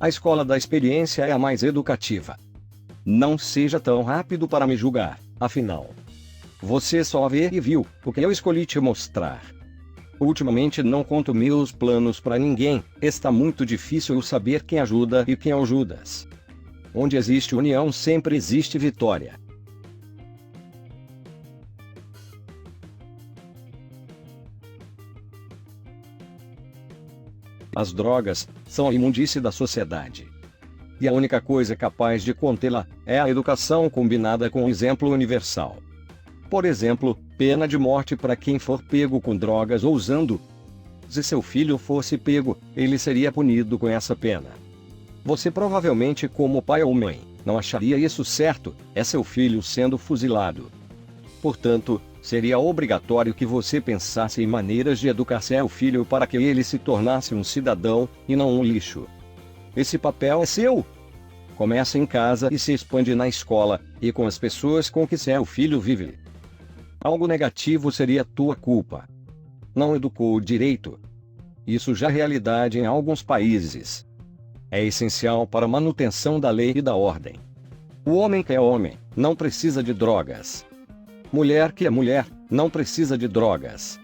A escola da experiência é a mais educativa. Não seja tão rápido para me julgar, afinal. Você só vê e viu o que eu escolhi te mostrar. Ultimamente não conto meus planos para ninguém, está muito difícil eu saber quem ajuda e quem é o Judas. Onde existe união sempre existe vitória. As drogas são a imundície da sociedade. E a única coisa capaz de contê-la é a educação combinada com o exemplo universal. Por exemplo, pena de morte para quem for pego com drogas ou usando. Se seu filho fosse pego, ele seria punido com essa pena. Você provavelmente, como pai ou mãe, não acharia isso certo, é seu filho sendo fuzilado. Portanto, seria obrigatório que você pensasse em maneiras de educar seu filho para que ele se tornasse um cidadão, e não um lixo. Esse papel é seu. Começa em casa e se expande na escola, e com as pessoas com que seu filho vive. Algo negativo seria tua culpa. Não educou direito. Isso já é realidade em alguns países. É essencial para a manutenção da lei e da ordem. O homem que é homem, não precisa de drogas. Mulher que é mulher, não precisa de drogas.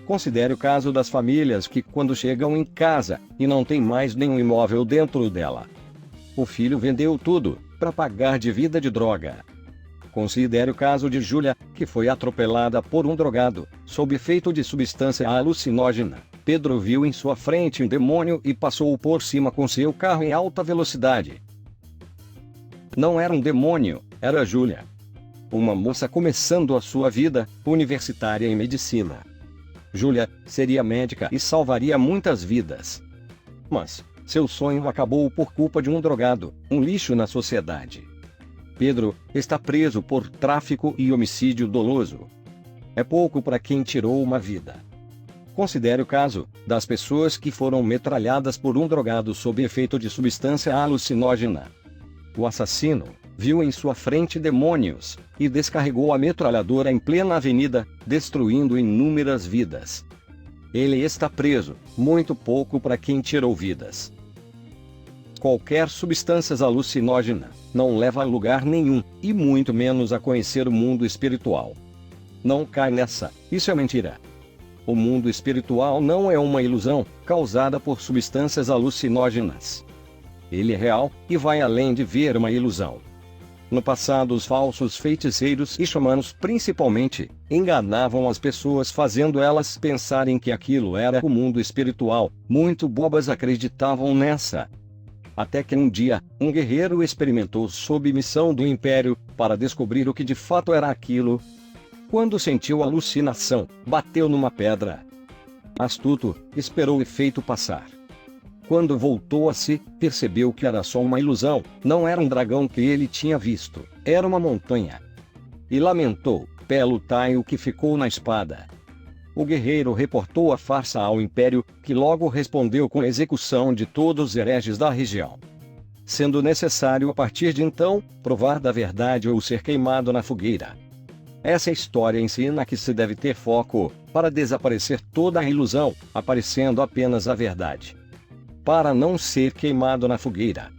Considere o caso das famílias que, quando chegam em casa, e não tem mais nenhum imóvel dentro dela. O filho vendeu tudo, para pagar dívida de droga. Considere o caso de Júlia, que foi atropelada por um drogado, sob efeito de substância alucinógena. Pedro viu em sua frente um demônio e passou por cima com seu carro em alta velocidade. Não era um demônio, era Júlia. Uma moça começando a sua vida universitária em medicina. Júlia seria médica e salvaria muitas vidas. Mas seu sonho acabou por culpa de um drogado, um lixo na sociedade. Pedro está preso por tráfico e homicídio doloso. É pouco para quem tirou uma vida. Considere o caso das pessoas que foram metralhadas por um drogado sob efeito de substância alucinógena. O assassino viu em sua frente demônios e descarregou a metralhadora em plena avenida, destruindo inúmeras vidas. Ele está preso, muito pouco para quem tirou vidas. Qualquer substância alucinógena não leva a lugar nenhum, e muito menos a conhecer o mundo espiritual. Não cai nessa, isso é mentira. O mundo espiritual não é uma ilusão causada por substâncias alucinógenas. Ele é real e vai além de ver uma ilusão. No passado, os falsos feiticeiros e xamanos, principalmente, enganavam as pessoas fazendo elas pensarem que aquilo era o mundo espiritual. Muito bobas acreditavam nessa. Até que um dia, um guerreiro experimentou submissão do império para descobrir o que de fato era aquilo. Quando sentiu alucinação, bateu numa pedra. Astuto, esperou o efeito passar. Quando voltou a si, percebeu que era só uma ilusão, não era um dragão que ele tinha visto, era uma montanha. E lamentou, pelo taio que ficou na espada. O guerreiro reportou a farsa ao Império, que logo respondeu com a execução de todos os hereges da região. Sendo necessário a partir de então, provar da verdade ou ser queimado na fogueira. Essa história ensina que se deve ter foco, para desaparecer toda a ilusão, aparecendo apenas a verdade. Para não ser queimado na fogueira.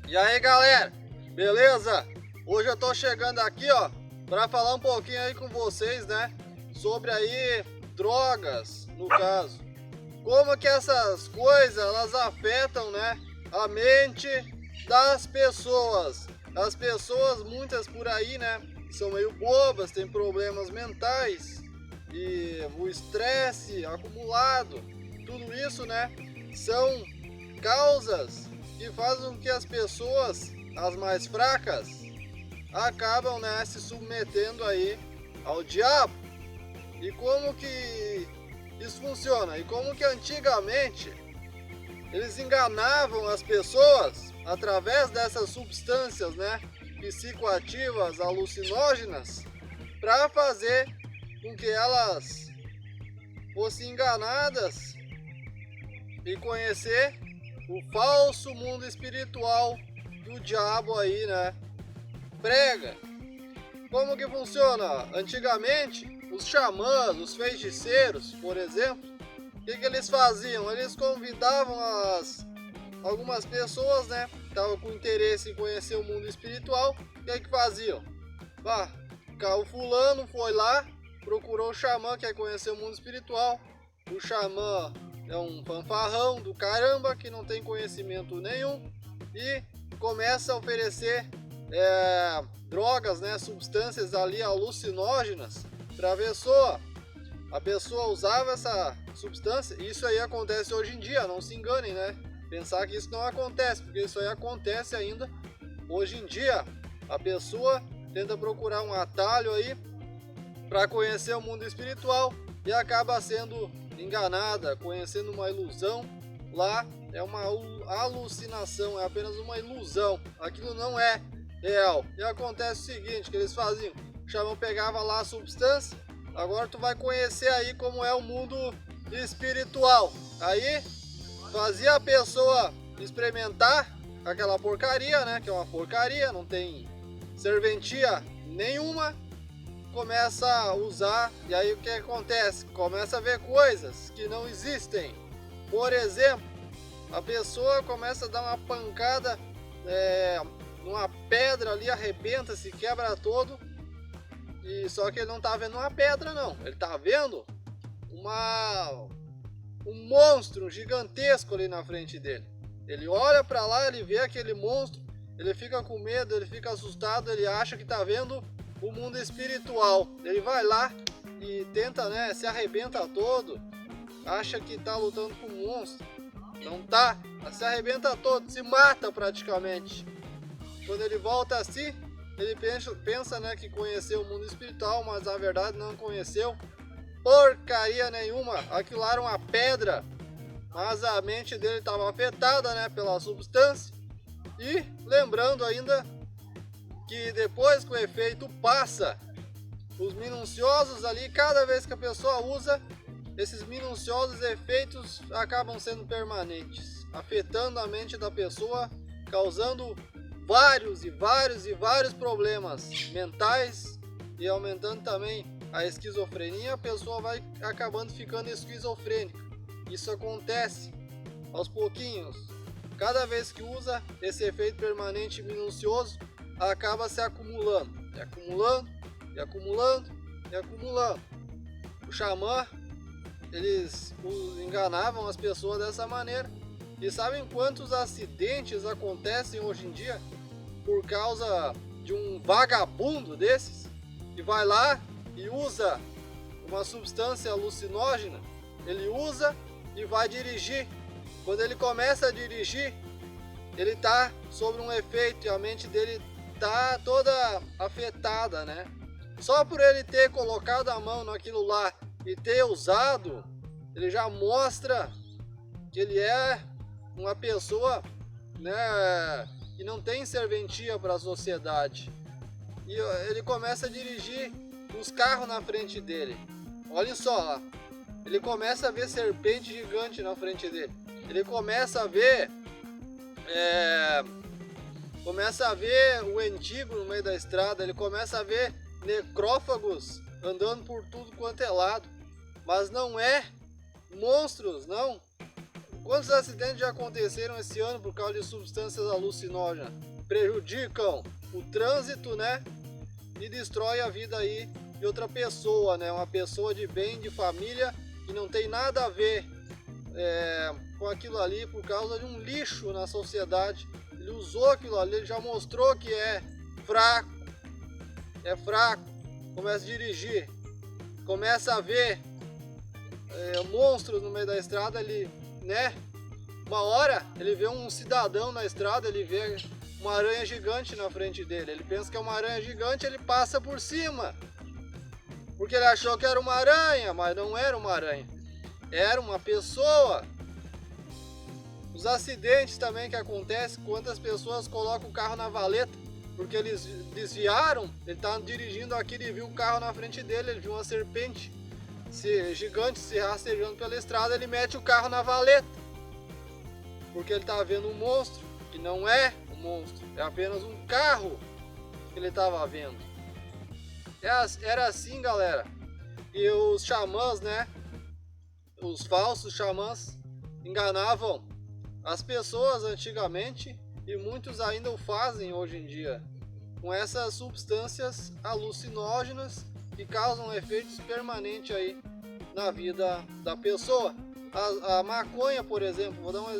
E aí galera, beleza? Hoje eu tô chegando aqui ó, para falar um pouquinho aí com vocês, né? Sobre aí drogas, no caso. Como que essas coisas, elas afetam, né? A mente das pessoas. As pessoas, muitas por aí, né? São meio bobas, têm problemas mentais. E o estresse acumulado, tudo isso, né? São causas que fazem com que as pessoas, as mais fracas, acabam, né, se submetendo aí ao diabo. E como que isso funciona? E como que antigamente eles enganavam as pessoas através dessas substâncias, né, psicoativas, alucinógenas, para fazer com que elas fossem enganadas e conhecer o falso mundo espiritual que o diabo aí, né, prega. Como que funciona? Antigamente, os xamãs, os feiticeiros, por exemplo, o que eles faziam? Eles convidavam algumas pessoas, né, que estavam com interesse em conhecer o mundo espiritual. O que faziam? O fulano foi lá, procurou o xamã, quer conhecer o mundo espiritual. O xamã é um fanfarrão do caramba que não tem conhecimento nenhum e começa a oferecer drogas, né, substâncias ali alucinógenas para a pessoa. A pessoa usava essa substância. Isso aí acontece hoje em dia, não se enganem, né? Pensar que isso não acontece, porque isso aí acontece ainda hoje em dia. A pessoa tenta procurar um atalho aí para conhecer o mundo espiritual e acaba sendo enganada, conhecendo uma ilusão. Lá é uma alucinação, é apenas uma ilusão. Aquilo não é real. E acontece o seguinte, que eles faziam: o xamã pegava lá a substância. Agora tu vai conhecer aí como é o mundo espiritual. Aí fazia a pessoa experimentar aquela porcaria, né? Que é uma porcaria, não tem serventia nenhuma. Começa a usar, e aí o que acontece? Começa a ver coisas que não existem. Por exemplo, a pessoa começa a dar uma pancada numa pedra ali, arrebenta, se quebra todo. E só que ele não tá vendo uma pedra, não. Ele tá vendo um monstro gigantesco ali na frente dele. Ele olha para lá, ele vê aquele monstro, ele fica com medo, ele fica assustado, ele acha que tá vendo o mundo espiritual. Ele vai lá e tenta, né, se arrebenta todo, acha que tá lutando com um monstro. Não tá, se arrebenta todo, se mata praticamente. Quando ele volta assim, ele pensa, né, que conheceu o mundo espiritual, mas na verdade não conheceu porcaria nenhuma. Aquilo lá era uma pedra, mas a mente dele estava afetada, né, pela substância. E lembrando ainda que depois que o efeito passa, os minuciosos ali, cada vez que a pessoa usa, esses minuciosos efeitos acabam sendo permanentes, afetando a mente da pessoa, causando vários problemas mentais e aumentando também a esquizofrenia. A pessoa vai acabando ficando esquizofrênica. Isso acontece aos pouquinhos. Cada vez que usa, esse efeito permanente minucioso acaba se acumulando, e acumulando, e acumulando, e acumulando. O xamã, eles enganavam as pessoas dessa maneira. E sabem quantos acidentes acontecem hoje em dia por causa de um vagabundo desses que vai lá e usa uma substância alucinógena? Ele usa e vai dirigir. Quando ele começa a dirigir, ele está sob um efeito e a mente dele está toda afetada, né? Só por ele ter colocado a mão naquilo lá e ter usado, ele já mostra que ele é uma pessoa, né, que não tem serventia para a sociedade. E ele começa a dirigir os carros na frente dele. Olha só lá. Ele começa a ver serpente gigante na frente dele. Ele começa a ver o mendigo no meio da estrada. Ele começa a ver necrófagos andando por tudo quanto é lado. Mas não é monstros, não. Quantos acidentes já aconteceram esse ano por causa de substâncias alucinógenas? Prejudicam o trânsito, né? E destrói a vida aí de outra pessoa, né? Uma pessoa de bem, de família, que não tem nada a ver com aquilo ali por causa de um lixo na sociedade. Ele usou aquilo ali, ele já mostrou que é fraco. É fraco. Começa a dirigir. Começa a ver monstros no meio da estrada, ele, né? Uma hora ele vê um cidadão na estrada, ele vê uma aranha gigante na frente dele. Ele pensa que é uma aranha gigante, ele passa por cima. Porque ele achou que era uma aranha, mas não era uma aranha. Era uma pessoa. Os acidentes também que acontecem, quantas pessoas colocam o carro na valeta, porque eles desviaram, ele estava dirigindo aqui, ele viu o carro na frente dele, ele viu uma serpente gigante se rastejando pela estrada, ele mete o carro na valeta. Porque ele estava vendo um monstro, que não é um monstro, é apenas um carro que ele estava vendo. Era assim, galera. que os xamãs, né, os falsos xamãs enganavam as pessoas antigamente e muitos ainda o fazem hoje em dia com essas substâncias alucinógenas que causam efeitos permanentes aí na vida da pessoa. A maconha, por exemplo, vou dar um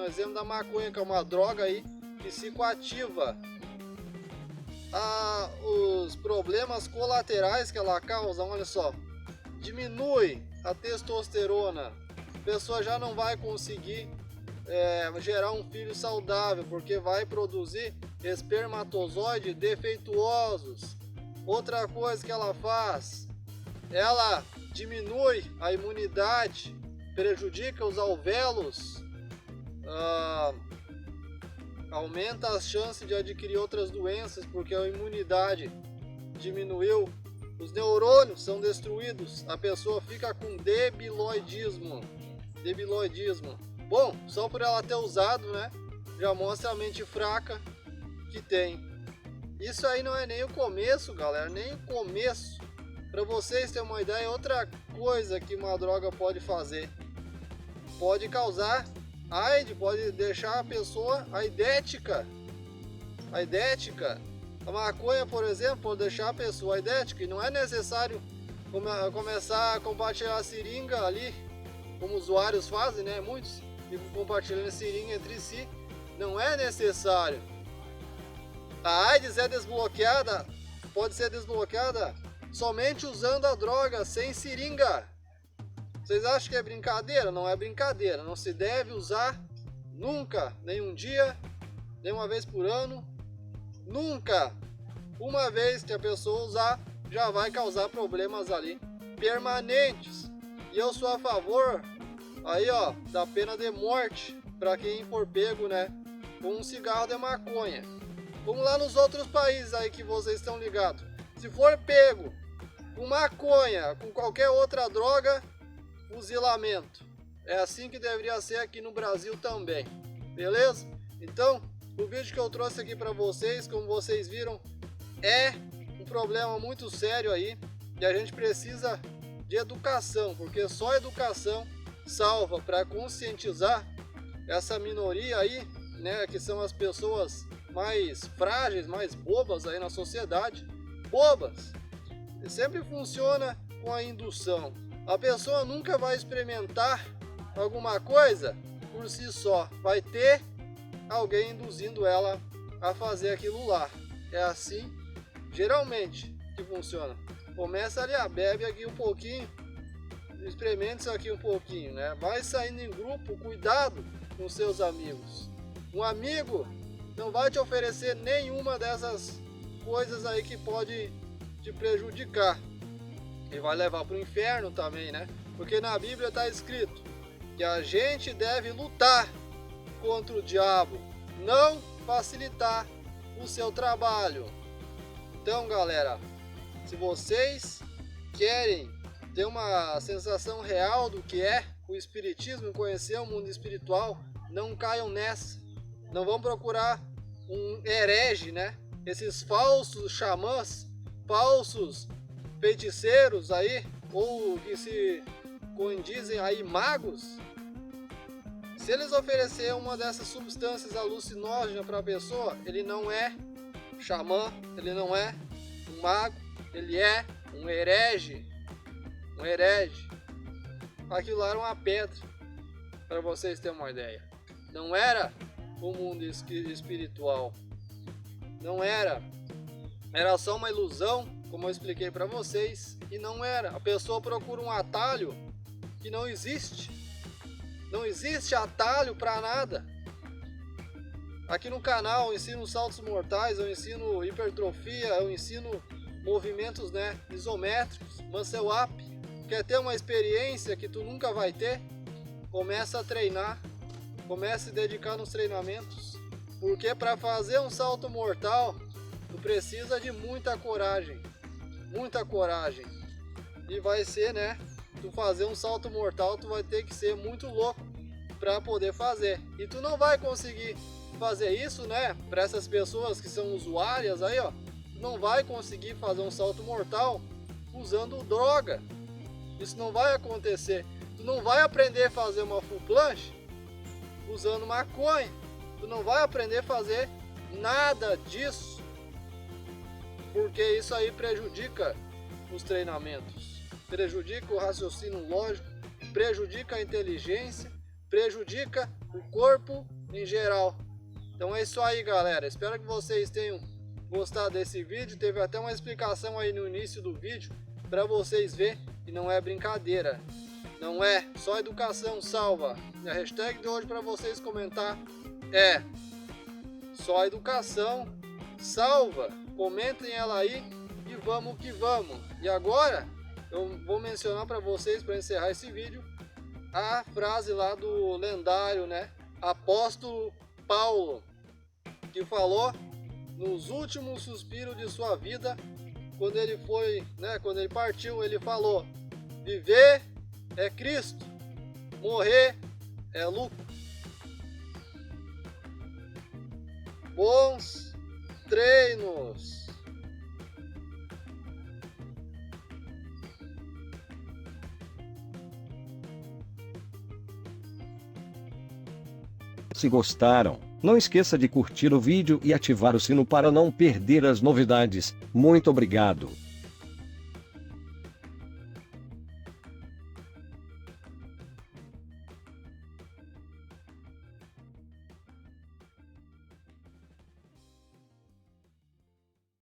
exemplo da maconha, que é uma droga aí psicoativa. Os problemas colaterais que ela causa, olha só, diminui a testosterona, a pessoa já não vai conseguir gerar um filho saudável, porque vai produzir espermatozoides defeituosos. Outra coisa que ela faz, ela diminui a imunidade, prejudica os alvéolos, aumenta as chances de adquirir outras doenças, porque a imunidade diminuiu, os neurônios são destruídos, a pessoa fica com debiloidismo. Bom, só por ela ter usado, né, já mostra a mente fraca que tem. Isso aí não é nem o começo, galera, nem o começo. Para vocês terem uma ideia, outra coisa que uma droga pode fazer, pode causar AIDS, pode deixar a pessoa aidética. A maconha, por exemplo, pode deixar a pessoa aidética, e não é necessário começar a compartilhar a seringa ali, como usuários fazem, né? Muitos ficam compartilhando a seringa entre si. Não é necessário. A AIDS pode ser desbloqueada somente usando a droga, sem seringa. Vocês acham que é brincadeira? Não é brincadeira. Não se deve usar nunca, nenhum dia, nenhuma vez por ano. Nunca. Uma vez que a pessoa usar, já vai causar problemas ali permanentes. E eu sou a favor aí, ó, da pena de morte para quem for pego, né, com um cigarro de maconha. Como lá nos outros países aí que vocês estão ligados. Se for pego com maconha, com qualquer outra droga, fuzilamento. É assim que deveria ser aqui no Brasil também. Beleza? Então, o vídeo que eu trouxe aqui para vocês, como vocês viram, é um problema muito sério aí. E a gente precisa de educação, porque só educação salva, para conscientizar essa minoria aí, né, que são as pessoas mais frágeis, mais bobas aí na sociedade. Bobas! E sempre funciona com a indução. A pessoa nunca vai experimentar alguma coisa por si só. Vai ter alguém induzindo ela a fazer aquilo lá. É assim, geralmente, que funciona. Começa ali, bebe aqui um pouquinho, experimenta isso aqui um pouquinho, né? Vai saindo em grupo, cuidado com seus amigos. Um amigo não vai te oferecer nenhuma dessas coisas aí que pode te prejudicar. E vai levar para o inferno também, né? Porque na Bíblia está escrito que a gente deve lutar contra o diabo, não facilitar o seu trabalho. Então, galera, se vocês querem ter uma sensação real do que é o espiritismo, conhecer o mundo espiritual, não caiam nessa. Não vão procurar um herege, né? Esses falsos xamãs, falsos feiticeiros aí, ou que se condizem aí magos. Se eles oferecerem uma dessas substâncias alucinógenas para a pessoa, ele não é xamã, ele não é um mago, ele é um herege. Um herege. Aquilo lá era uma pedra, para vocês terem uma ideia. Não era o mundo espiritual. Não era. Era só uma ilusão, como eu expliquei para vocês, e não era. A pessoa procura um atalho que não existe. Não existe atalho para nada. Aqui no canal eu ensino saltos mortais, eu ensino hipertrofia, eu ensino movimentos, né, isométricos, muscle up. Quer ter uma experiência que tu nunca vai ter? Começa a treinar, começa a se dedicar nos treinamentos, porque para fazer um salto mortal tu precisa de muita coragem, e vai ser, né, tu fazer um salto mortal tu vai ter que ser muito louco para poder fazer, e tu não vai conseguir fazer isso, né, para essas pessoas que são usuárias aí, ó, tu não vai conseguir fazer um salto mortal usando droga. Isso não vai acontecer. Tu não vai aprender a fazer uma full planche usando maconha. Tu não vai aprender a fazer nada disso, porque isso aí prejudica os treinamentos, prejudica o raciocínio lógico, prejudica a inteligência, prejudica o corpo em geral. Então é isso aí, galera. Espero que vocês tenham gostado desse vídeo. Teve até uma explicação aí no início do vídeo para vocês verem que não é brincadeira. Não é só educação salva. E a hashtag de hoje para vocês comentar é só educação salva. Comentem ela aí e vamos que vamos. E agora eu vou mencionar para vocês, para encerrar esse vídeo, a frase lá do lendário, né, apóstolo Paulo, que falou nos últimos suspiros de sua vida, quando ele foi, né, quando ele partiu, ele falou: viver é Cristo, morrer é lucro. Bons treinos! Se gostaram, não esqueça de curtir o vídeo e ativar o sino para não perder as novidades. Muito obrigado!